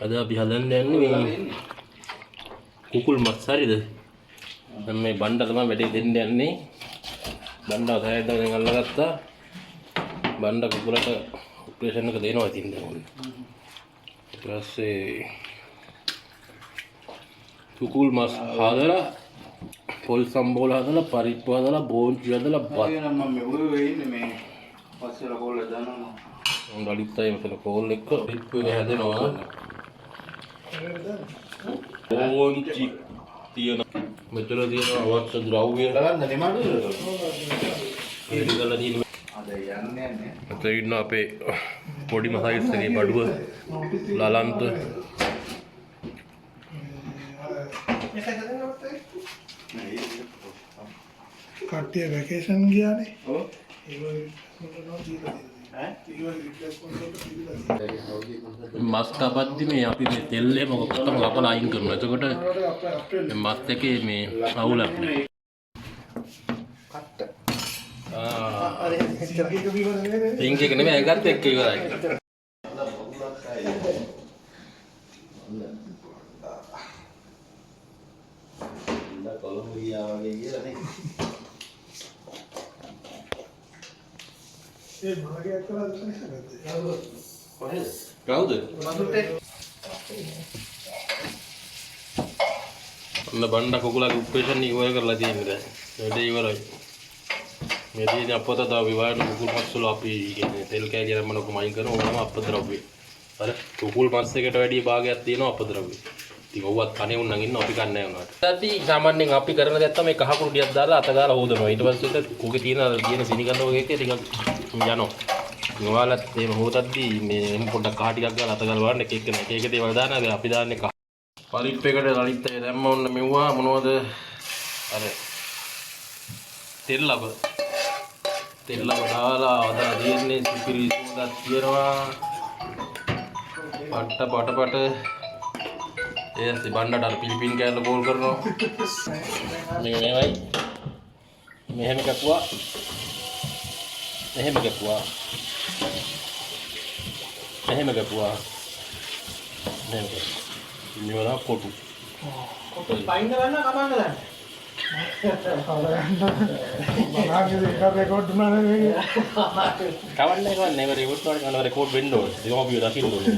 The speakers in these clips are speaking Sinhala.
Ada අපි හදන්න යන්නේ මේ කුකුල් මස් හරිද? මම මේ බණ්ඩා තමයි වැඩේ දෙන්න යන්නේ. බණ්ඩා සෑහෙන දවසෙන් අල්ලගත්තා. බණ්ඩා කුකුලට ඔපරේෂන් එක දෙනවා ඉතින් දැන් ඕනේ. ඊට පස්සේ කුකුල් මස් හදලා පොල් සම්බෝල හදලා පරිප්පු හදලා බෝන්චි හදලා බත්. මම මේ ඉන්නේ මේ පස්සෙල කෝල් දානවා. උන් අලිත්තයි මෙතන කෝල් එක පරිප්පු එක හැදෙනවා. බෝන්චි තියෙන මෙතන තියෙන අවශ්‍ය ද්‍රව්‍ය බලන්න නිමාඩුවද? ඒක ගලලා තියෙන අද යන්නේ නැහැ. අතේ ඉන්න අපේ පොඩි මසයිස් එකේ බඩුව ලලන්ත කට්ටිය වැකේෂන් ගියානේ. ඔව්. මස් කපද්දි මේ අපි මේ තෙල් එක මොකක්දම කපලා අයින් කරනවා. එතකොට මස් එකේ මේ අවුලක් නෑ. පින්ක් එක නෙමෙයි ඒකත් එක්ක ඉවරයි. කොළඹියා වගේ කියලා නේ. ඒ මාගේ අක්කලා දුන්නේ නැහැ. කොහෙද? කවුද? මසුටේ. අන්න බණ්ඩා කුකුලගේ ඔපරේෂන් ඉවර කරලා තියෙන්නේ දැන්. වැඩේ ඉවරයි. මේ තියෙන අපත තව විවාහන කුකුල් මස් වල අපි කියන්නේ තෙල් කෑලි යන මොනකම අයින් කරනවා ඕනම අපද්‍රව්‍ය. අර කුකුල් මස් එකට වැඩි භාගයක් තියෙනවා අපද්‍රව්‍ය. ඉතින් ඔව්වත් කනේ උන් නම් ඉන්න අපි කන්නේ නැහැ උනාට. අපි සාමාන්‍යයෙන් අපි කරන දේ තමයි කහ කුඩු ටිකක් දාලා අත ගාලා හොදනවා. ඊට පස්සේ කුගේ තියෙන සිනිගඳ වගේ එක ටිකක් යනවා. නොවාලත් එහෙම හොදද්දී මේ පොඩ්ඩක් කහ ටිකක් ගාලා අත ගාලා බලන්න එක එක දේවල් දානවා. අපි දාන්නේ කහ. පරිප් එකට ලලිත් එක දැම්ම ඔන්න මෙව්වා මොනවද? අර තෙල් ලබ දාලා අදා දෙන්නේ සිපිරි සෝදාක් තියනවා. පට ඒත් බණ්ඩට අර පිලිපින් කෑල්ල බෝල් කරනවා. මේක මෙහෙමයි. මෙහෙම කැපුවා. මෙහෙම කැපුවා. මෙහෙම කැපුවා. මෙහෙම කැපුවා. මේවා කොටු. කොටු පයින් කරන්න කමන්න ගන්න. මනාගේ එක රෙකෝඩ් වුණානේ මේක. කවන්නේ නෑ රෙකෝඩ් කරනවා රෙකෝඩ් වෙන්න ඕනේ. ඒක අපි දකින්න ඕනේ.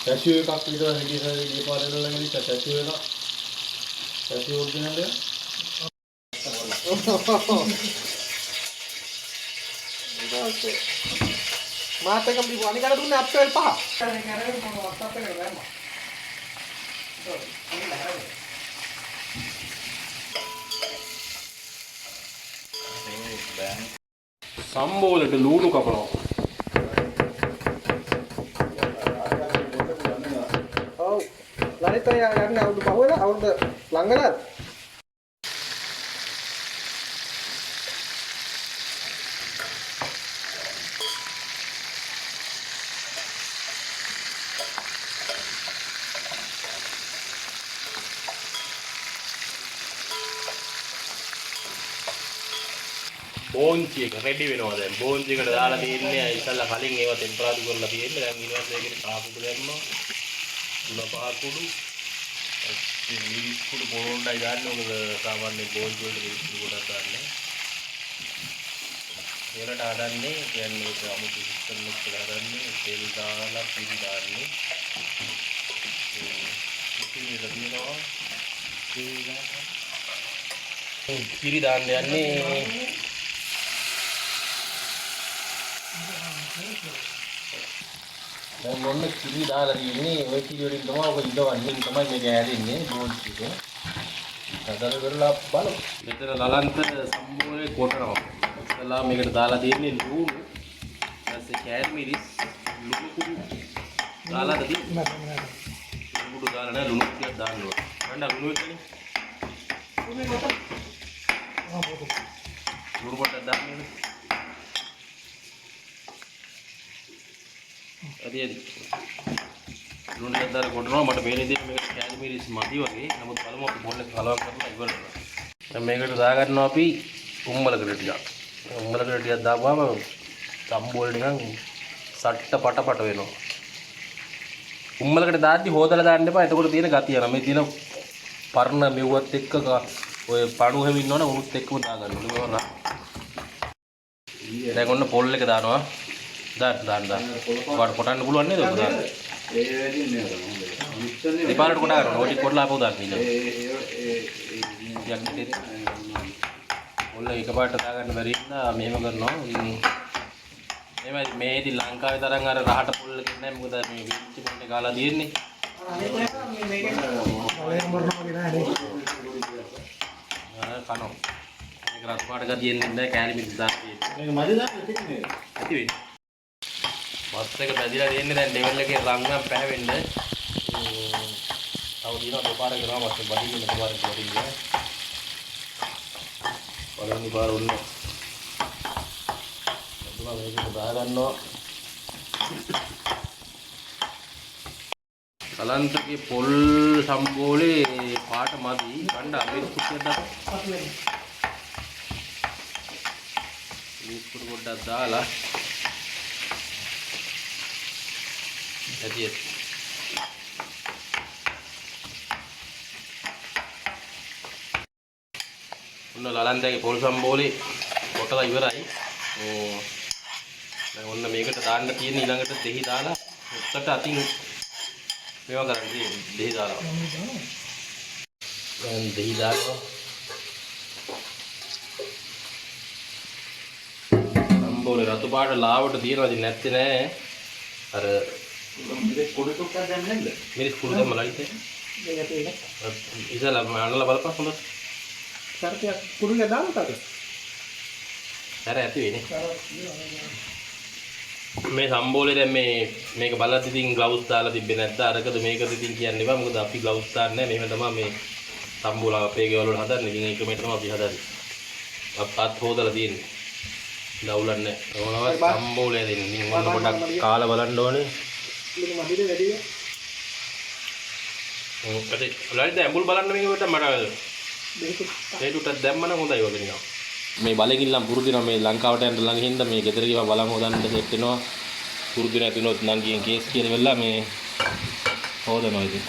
කැසියෝ එකක් විතර හිටියේ පාරේ ළඟ ඉන්න කැසියෝ එකක්. කැසියෝ ඔරිජිනල් එක. මාත් එකම දීපු අනිකට දුන්නේ අප්සෙල් 5. සම්බෝලට ලුණු කපනවා. ඔව්. ලලිත යන්නේ අවුරුදු 5 වෙලා අවුරුදු ළඟලාද? බෝන්චි එක රෙඩි වෙනවා දැන්. බෝන්චි එකට දාලා තියෙන්නේ ඉස්සල්ලා කලින් ඒවා ටෙම්පරාදු කරලා තියෙන්නේ. දැන් ඊළඟට ඒකට කාපුඩු දැම්මා. තුන පහ කුඩු. ඒ මිරිස් කුඩු පොරොන්ඩයි දාන්නේ. මොකද සාමාන්‍ය බෝන්චි වලට මිරිස් කුඩු ගොඩක් දාන්නේ. ඒකට හදන්නේ කියන්නේ ඒක අමුතු සිස්ටම් එකක් හදන්නේ. තෙල් දාලා පිරි දාන්නේ. ඉතින් ඒක දිනවා. පිරි දාන්න යන්නේ. දැන් මොන්න කිරි දාලා තියෙන්නේ ඔය කිරි වලින් තමයි ඔක ඉදවන්නේ තමයි මේක ඇදෙන්නේ බෝන්චි එක. හදලා කරලා බලමු. මෙතන ලලන්ත සම්මූලේ කොටනවා. ඉතලා මේකට දාලා තියෙන්නේ ලුණු. ඊපස්සේ කෑල් මිරිස් ලුණු කුඩු දාලා තියෙන්නේ. ලුණු කුඩු දාලා නැහැ ලුණු ටිකක් දාන්න ඕනේ. ගන්න ලුණු එකනේ. ලුණු පොඩ්ඩක් දාන්න. Hadi hadi. ලුණු ටිකක් දාලා කොටනවා. මට මේ විදිහට මේකට කැලි මිරිස් මදි වගේ. නමුත් බලමු අපි බොන්න කලවම් කරලා ඉවරනවා. දැන් මේකට දාගන්නවා අපි උම්මලකට ටිකක්. උම්මලකට ටිකක් දාපුවාම සම්බෝල නිකන් සට්ට පටපට වෙනවා. උම්මලකට දාද්දි හොදලා දාන්න එපා. එතකොට තියෙන ගතිය යනවා. මේ තියෙන පරණ මෙව්වත් එක්ක ඔය පණු හැම ඉන්නවනේ උනුත් එක්කම දාගන්න ඕනේ. දැන් ඔන්න පොල් එක දානවා. දාන්න. ඔයාලට කොටන්න පුළුවන් නේද? ඔක දාන්න. ඒ වැඩි නේද හොඳයි. දෙපාරට කොට ගන්න. ඔය ටික කොටලා ආපහු දාන්න ඉන්න. ඔන්න එකපාරට දාගන්න බැරි ඉඳලා මෙහෙම කරනවා. එහෙමයි මේදී ලංකාවේ තරම් අර රහට පොල් එකක් නැහැ. මොකද මේ විච්චි පොල් එක ගාලා තියෙන්නේ. බලයෙන් මරනවා වගේ නෑ නේ. කනෝ. මේක රත් පාට ගතියෙන්නේ නැහැ. කෑලි මිරිස් දාන්න තියෙන්නේ. මේක මදි දාන්න තියෙන්නේ. ඇති වෙන්නේ. මස් එක බැදිලා තියෙන්නේ දැන් ලෙවල් එකේ රන් නම් පැහැවෙන්න. තව දිනවා දෙපාර කරනවා මස් එක බදින්න දෙපාර බදින්න. පළවෙනි පාර ඔන්න. අදුනා මේක දාගන්නවා. කලන්තගේ පොල් සම්බෝලේ පාට මදි. ගණ්ඩ අපේ කුට්ටියක් දාන්න. මිස්පුර පොඩ්ඩක් දාලා ඇතිය ඔන්න ලලන්තගේ පොල් සම්බෝලේ කොටලා ඉවරයි. දැන් ඔන්න මේකට දාන්න තියෙන ඊළඟට දෙහි දාලා උත්තට අතින් මේවා කරන්න තියෙන්නේ දෙහි දාලා. දැන් දෙහි දාලා සම්බෝලේ රතු පාට ලාවට තියනවා. ඉතින් නැත්තේ නෑ. අර මිරිස් කුඩු ටුක්කක් දැන් නැද්ද? මිරිස් කුඩු දැම්මලා ඉතින් මේක තියෙන. ඉතලා අනලා බලපන් හොඳට. සර්පයක් කුරුල්ල දාන්නද? හර ඇති වෙන්නේ. මේ සම්බෝලේ දැන් මේක බලද්දි ඉතින් ග්ලව්ස් දාලා තිබ්බේ නැත්ද අරකද මේකද ඉතින් කියන්න එපා. මොකද අපි ග්ලව්ස් දාන්නේ නැහැ. මෙහෙම තමයි මේ සම්බෝල අපේ ගෙවල් වල හදන්නේ. ඉතින් ඒක මේ තමයි අපි හදන්නේ. අප්පත් හොදලා තියෙන්නේ. දවුලන්නේ. ඕනවත් සම්බෝලේ දෙන්නේ. ඉතින් ඔන්න පොඩක් කාලා බලන්න ඕනේ. මේක මදිද වැඩිද? ඇයි ලලිත ඇඹුල් බලන්න මේකට මට මේක හේතුටක් දැම්ම නම් හොඳයි වගේ නිකන්. මේ බලකින්නම් පුරුදු වෙනවා. මේ ලංකාවට යන්න ළඟ හින්දා මේ ගෙදර ගිහම බලමු හොදන්න සෙට් වෙනවා. පුරුදු නැතිනොත් නංගියෙන් කේස් කියලා වෙලා මේ හොදනවා ඉතින්.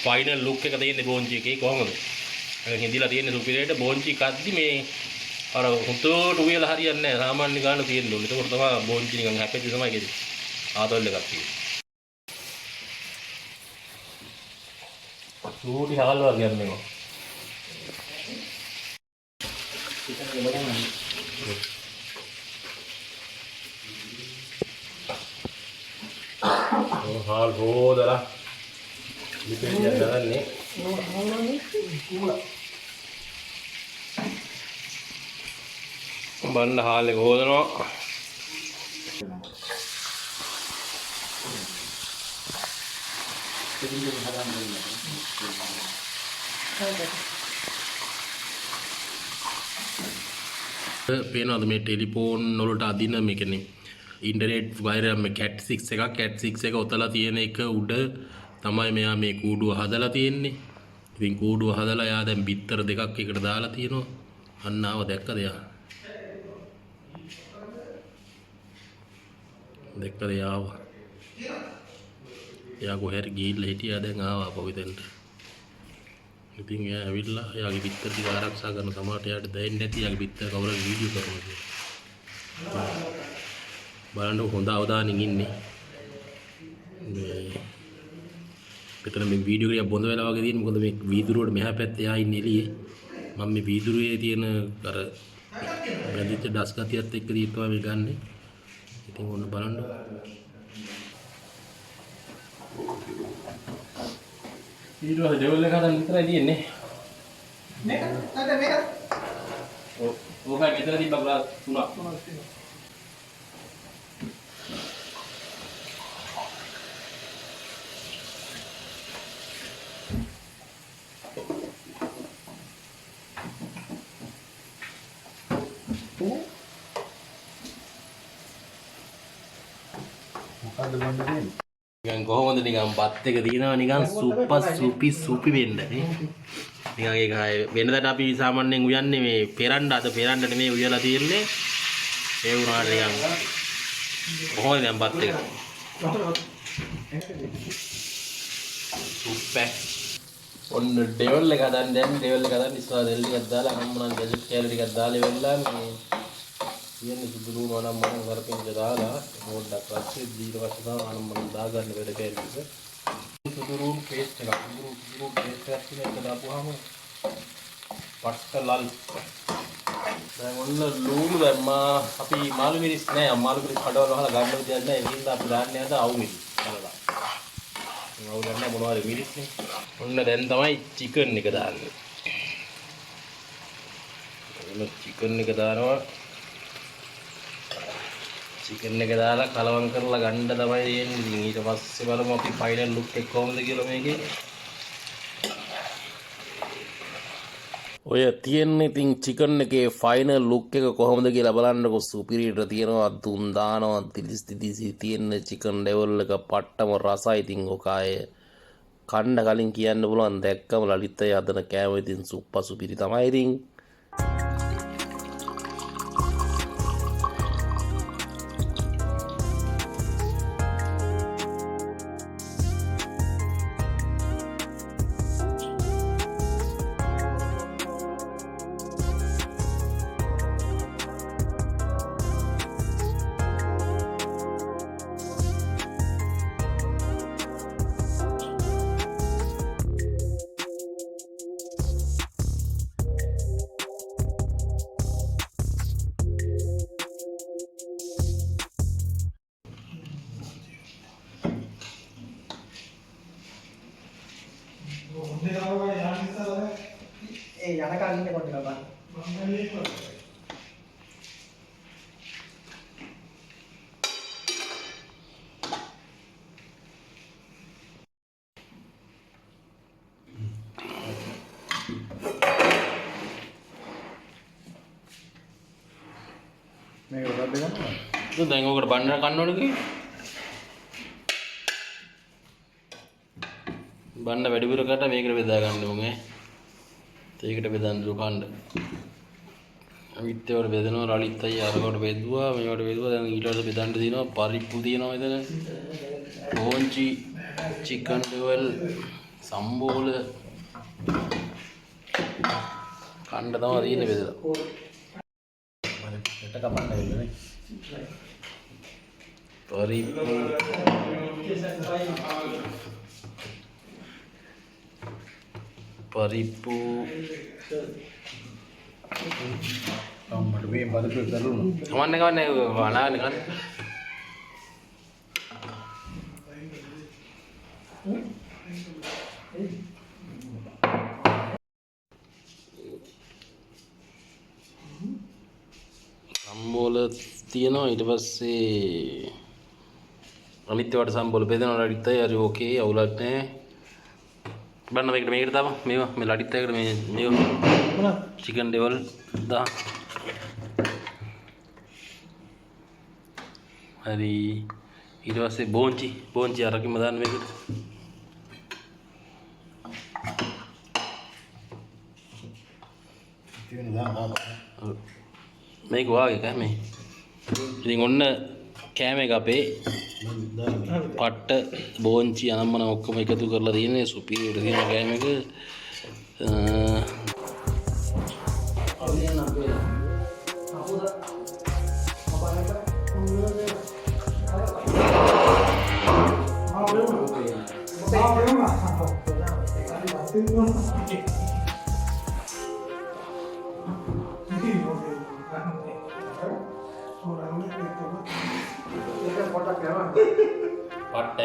ෆයිනල් ලුක් එක තියෙන්නේ බෝන්චි එකේ කොහොමද? අර හින්දිලා තියෙන්නේ සුපිරියට බෝන්චි කද්දි මේ අර හුතුට උයලා හරියන්නේ නැහැ. සාමාන්‍ය ගාන තියෙන්න ඕනේ. ඒක තමයි බෝන්චි නිකන් හැපෙද්දි තමයි ගෙදි. ආතල් එකක් තියෙන්නේ. සූටි හාල් වගේ යන්නේ මේක. හාල් හොදලා ඉතින් දාන්නේ. බන්න හාල් එක හොදනවා. පේනවාද මේ ටෙලිෆෝන් වලට අදින මේ කියන්නේ ඉන්ටර්නෙට් වයර් මේ CAT 6 එකක් CAT 6 එක ඔතලා තියෙන එක උඩ තමයි මෙයා මේ කූඩුව හදලා තියෙන්නේ. ඉතින් කූඩුව හදලා යා දැන් බිත්තර දෙකක් එකට දාලා තියෙනවා. අන්න ආව දැක්කද යා? දැක්කද යාව? යා කොහෙර ගිහිල්ලා හිටියා දැන් ආවා පොවිතෙන්ට. ඉතින් එයා ඇවිල්ලා එයාගේ බිත්තර ටික ආරක්ෂා කරන සමාට එයාට දැනෙන්නේ නැති එයාගේ බිත්තර කවුරුහරි වීඩියෝ කරනවා කියලා. බලන්න හොඳ අවධානයෙන් ඉන්නේ. මෙතන මේ වීඩියෝ එක බොඳ වෙලා වගේ තියෙන මොකද මේ වීදුරුවට මෙහා පැත්තේ එයා ඉන්නේ එළියේ. මම මේ වීදුරුවේ තියෙන අර බැඳිච්ච ඩස් ගතියත් එක්ක දීපුවා මේ ගන්නෙ. ඉතින් ඔන්න බලන්න. ඊට පස්සේ ඩෙවල් එක හදන්න විතරයි තියෙන්නේ. මේක නැද මේක? ඕකයි මෙතන තිබ්බ ග්ලාස් තුනක්. අද ගන්න දෙන්නේ. නිකන් කොහොමද නිකන් බත් එක දිනනවා නිකන් සුපි වෙන්න නේ. නිකන් ඒක වෙනදාට අපි සාමාන්‍යයෙන් උයන්නේ මේ පෙරන්න අද පෙරන්න නෙමෙයි උයලා තියෙන්නේ. ඒ වුණාට නිකන් කොහොමද දැන් බත් එක? සුප්පේ. ඔන්න ඩෙවල් එක හදන්න දැන් ඩෙවල් එක හදන්න ඉස්සරහ දෙල් ටිකක් දාලා අනම්මනම් දෙල් කැලරි ටිකක් දාලා වෙල්ලා මේ කියන්නේ සුදු ලුණු අනම්මනම් කරපින්ද දාලා පොඩ්ඩක් පස්සේ දීලා පස්සේ තමයි අනම්මනම් දාගන්න වෙද කැලරික. සුදු ලුණු පේස්ට් එකක් සුදු ලුණු පේස්ට් එකක් කියලා එක දාපුවාම පට්ට ලල්. දැන් ඔන්න ලුණු දැම්මා අපි මාළු මිරිස් නෑ මාළු මිරිස් කඩවල වහලා ගන්න දෙයක් නෑ ඒකින්ද අපි දාන්නේ අද අවු මිරිස් කලලා. අවු ගන්න මොනවද මිරිස්නේ. ඔන්න දැන් තමයි චිකන් එක දාන්නේ. ඔන්න චිකන් එක දානවා. චිකන් එක දාලා කලවම් කරලා ගන්න තමයි තියෙන්නේ. ඉතින් ඊට පස්සේ බලමු අපි ෆයිනල් ලුක් එක කොහොමද කියලා මේකේ. ඔය තියෙන්නේ ඉතින් චිකන් එකේ ෆයිනල් ලුක් එක කොහොමද කියලා බලන්නකො. සුපිරියට තියෙනවා දුම් දානවා තිලිස් තියෙන චිකන් ලෙවල් එක පට්ටම රසයි. ඉතින් ඔක අය කන්න කලින් කියන්න පුළුවන් දැක්කම ලලිත් අය හදන කෑම ඉතින් සුපිරි තමයි ඉතින්. ඒ යන කලින් කොට ගබන්. මේක උඩ ගන්නවා. දැන් ඔකට බණ්ඩර කන්න ඕනේ කි. බණ්ඩ වැඩිපුරකට මේකට බෙදා ගන්න ඕනේ. ඒකට බෙදන්න දුකන්න. අවිත්‍යවට බෙදනවා රලිත් අය අරකට බෙදුවා මේකට බෙදුවා දැන් ඊට බෙදන්න දිනවා පරිප්පු දිනවා එතන. බෝන්චි චිකන් ඩෙවල් සම්බෝල කණ්ඩ තමයි තියෙන්නේ බෙදලා. යට කපන්න වෙන්නේ. පරිප්පු පරිප්පු අම්මට මේ බඩට දරුණු. කමන්නේ වනාගෙන ගන්න. සම්බෝල තියෙනවා ඊට පස්සේ අනිත්‍යවට සම්බෝල බෙදනවා ලඩිත් අය හරි ඕකේ අවුලක් නැහැ. බන්න මේකට දාපන් මේවා මේ ලඩිත් අයකට මේවා චිකන් ඩෙවල් දා හරි ඊට පස්සේ බෝන්චි අරකින්ම දාන්න මේකට. තියෙන දානවා. මේක වාගේ කෑමේ. ඉතින් ඔන්න කෑම එක අපේ පට්ට බෝන්චි අනම්මන ඔක්කොම එකතු කරලා තියෙන්නේ සුපිරියට තියෙන කෑම එක. පට්ට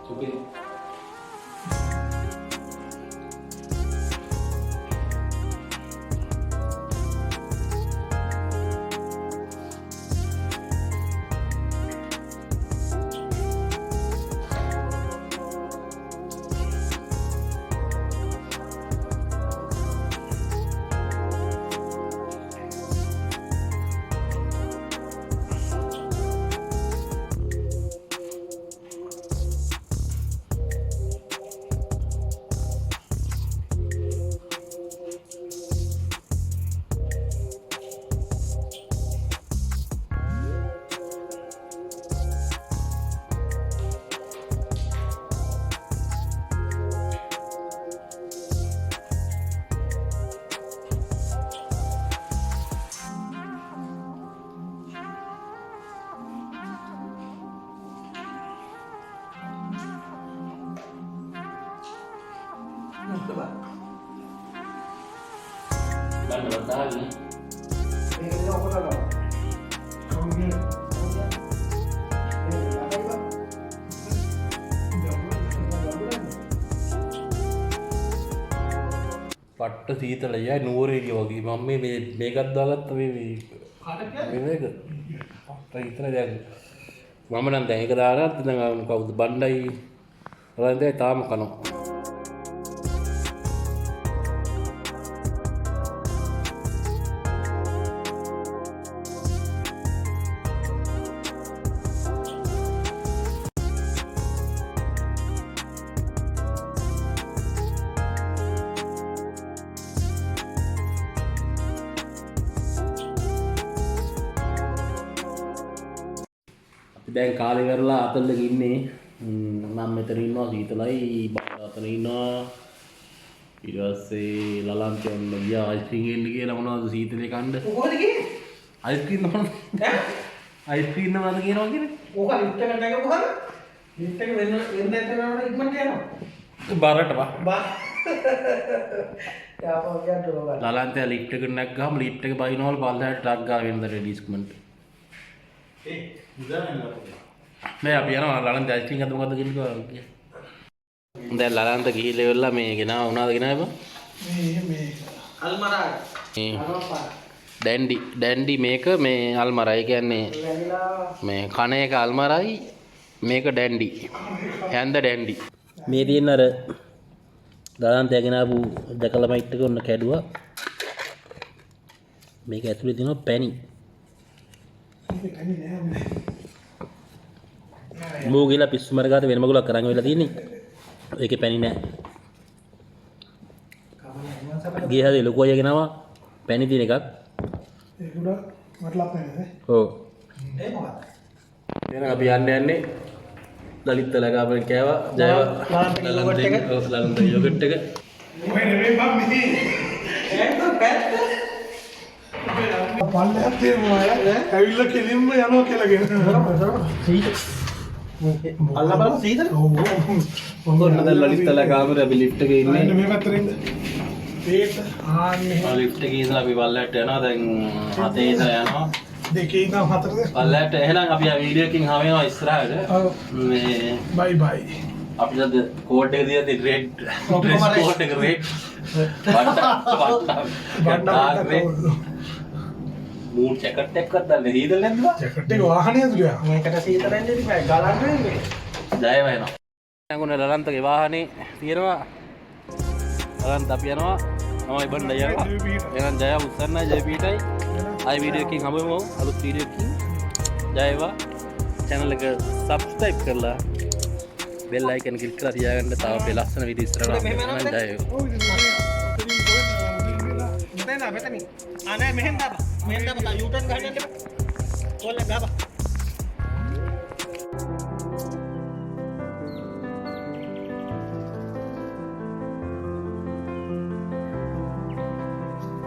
සුපිරි. bang. Banda lagi. මේක දින ඔකට ගන්න. Kamu ni. Apa bang? පට්ට සීතලයි නුවර එළිය වගේ මම මේකත් දාගත්ත මේ මේක පට්ට හිතන දැන් මම නම් දැන් ඒක දාලා දැන් කවුද බණ්ඩයි රන්දේ තාම කනවා දැන් කාලේ කරලා අතල්ලක ඉන්නේ මම මෙතන ඉන්නවා සීතලයි බණ්ඩ අතන ඉන්නවා ඊට පස්සේ ලලන්තේ ඔන්න ගියා අයිස්ක්‍රීම් එන්න කියලා මොනවද සීතලේ කන්න කොහොමද ගියේ? අයිස්ක්‍රීම් මොනවද ඈ? අයිස්ක්‍රීම් මොනවද කියනවා කියන්නේ ඕක ලිෆ්ට් එකට නැගපුවාම ලිෆ්ට් එක වෙන්න නැත්නම් ඉක්මනට යනවා. බරට බා බා. යාපෝ කියන්න ඕක. ලලන්තේ ලිෆ්ට් එකට නැග්ගාම ලිෆ්ට් එක බයිනවල පල්ලෙහාට ට්‍රක් ගාව වෙනද ඩිස්කමන්ට් මේ අපි යනවා ලලන්තේ අයිස්ක්‍රීම් අද මොකද්ද කියන්නේ දැන් ලලන්ත ගිහිල්ලා ඉවරලා මේ ගෙනාව උනාද ගෙනාව බං Me. අල්මරායි. මේ අරපා. ඩැන්ඩි මේක මේ අල්මරයි කියන්නේ ලැබිලා මේ කන එක අල්මරයි මේක ඩැන්ඩි හැන්ද ඩැන්ඩි මේ තියෙන අර ලලන්තය ගෙනාවු දැකලමයිට් එක ඔන්න කැඩුවා මේක ඇතුලේ තියෙනවා පැණි මූ ගිහලා පිස්සු මරගාත වෙන මගුලක් කරන් වෙලා තියෙන්නේ ඒකේ පැණි නෑ ගිය හැදේ ලොකු අය ගෙනාවා පැණි තියෙන එකක් Ini udah ngetlap ni. ඔව් ඒ මොකක්ද? එහෙනම් අපි යන්නේ දලිත් ලගාවෙන් කෑවා ලලන්ත යෝගට් එක Main bang ni. ඒක පැත්ත. පල්ලෙහාත් තියෙනවා ඇවිල්ලා කෙලින්ම යනවා කියලා කියන. අල්ලා බලන්න සීතල. ඔන්න දැන් ලලිත් ලගාවෙන් අපි ලිෆ්ට් එකේ ඉන්නේ මේ පැත්තට ඉන්න. ඒක ආන්නේ ලිෆ්ට් එකේ ඉඳලා අපි පල්ලෙහාට යනවා දැන් හතේ ඉඳලා යනවා දෙකේ ඉඳන් හතරද? පල්ලෙහාට එහෙනම් අපි ආ වීඩියෝ එකකින් හම වෙනවා ඉස්සරහට ඔව්. මේ බයි බයි. අපිට අද කෝඩ් එක දීලා තියෙන රෙඩ් ඔක්කොම red. කෝඩ් එක රෙඩ් මූඩ් ජැකට් එකක්වත් දැන් හීදල් නැද්ද බා ජැකට් එක වාහනේ ඇතුළේ. මේකට සීතලෙන් ඉතින් බෑ ගලන්නේ මේ. ජය වෙනවා නැගුණ ලලන්තගේ වාහනේ තියෙනවා ලලන්ත අපි යනවා මම ඉබන් ඩයවා එහෙනම් ජය උස්සන්නයි ජය පීටයි ආයි වීඩියෝ එකකින් හමුවෙමු අලුත් වීඩියෝ එකකින් ජයවා channel එක subscribe කරලා bell icon click කරලා තියාගන්න තව අපේ ලස්සන වීඩියෝ ඉස්සරහට එහෙනම් ජය වේවා මෙතන මෙතන. ආ නෑ මෙහෙන් දාපන්. මෙහෙන් දාපන්. යූටර්න් ගහන්න එන්න. කොල්ල ගාපන්.